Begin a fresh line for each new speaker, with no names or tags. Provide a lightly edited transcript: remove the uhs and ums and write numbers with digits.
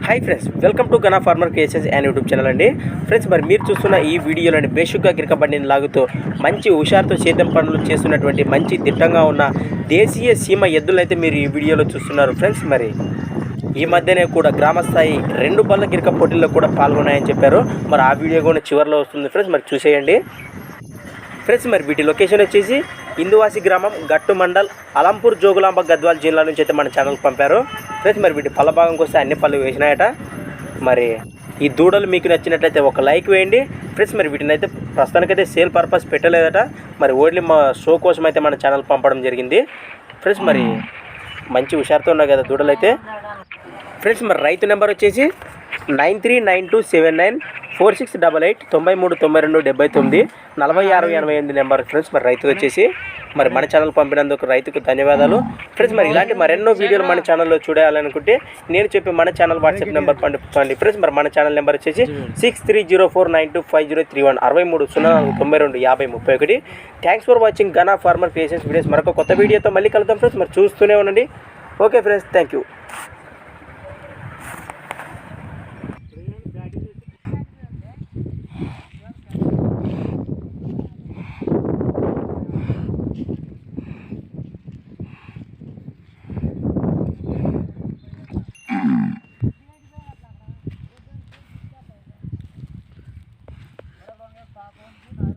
Hi friends, welcome to Gana farmer cases and YouTube channel అండి. Friends, మరి మీరు చూస్తున్న ఈ వీడియోలోని బేషుగ్గా గిరకబండిని లాగుతూ మంచి హుషారుతో సేద్యం పనులు చేస్తున్నటువంటి మంచి దిట్టంగా ఉన్న దేశీయ సీమ ఎద్దులను అయితే మీరు ఈ వీడియోలో చూస్తున్నారు. ఫ్రెండ్స్, మరి ఈ మధ్యనే కూడా గ్రామస్థాయి 2 బళ్ళ గిరక పోటీల్లో కూడా పాల్గొన్నాయని చెప్పారు. మరి ఆ వీడియో కూడా చివరిలో వస్తుంది ఫ్రెండ్స్, మరి చూసేయండి. ఫ్రెండ్స్, మరి వీటి లొకేషన్ వచ్చేసి ఇందువాసి గ్రామం, గట్టు మండల్, అలంపూర్ జోగులాంబ గద్వాల్ జిల్లా నుంచి అయితే మన ఛానల్కి పంపారు. ఫ్రెండ్స్, మరి వీటి పళ్ళ భాగంకి వస్తే అన్ని పళ్ళు వేసినాయట. మరి ఈ దూడలు మీకు నచ్చినట్లయితే ఒక లైక్ వేయండి. ఫ్రెండ్స్, మరి వీటిని అయితే ప్రస్తుతానికైతే సేల్ పర్పస్ పెట్టలేదట. మరి ఓన్లీ మా షో కోసం అయితే మన ఛానల్ పంపడం జరిగింది. ఫ్రెండ్స్, మరి మంచి హుషారుతో ఉన్నాయి కదా దూడలు అయితే. ఫ్రెండ్స్, మరి రైతు నెంబర్ వచ్చేసి 9392794688 93927279 4688 నెంబర్. ఫ్రెండ్స్, మరి రైతు వచ్చేసి మరి మన ఛానల్ పంపినందుకు రైతుకు ధన్యవాదాలు. ఫ్రెండ్స్, మరి ఇలాంటి మరెన్నో వీడియోలు మన ఛానల్లో చూడాలనుకుంటే నేను చెప్పి మన ఛానల్ వాట్సాప్ నెంబర్ పంపించండి. ఫ్రెండ్స్, మరి మన ఛానల్ నెంబర్ వచ్చేసి 6304925031 6304925031. Thanks for watching Gana farmer creations videos. మరొక కొత్త వీడియోతో మళ్ళీ కలుద్దాం ఫ్రెండ్స్. మరి చూస్తూనే ఉండండి. Okay friends, thank you.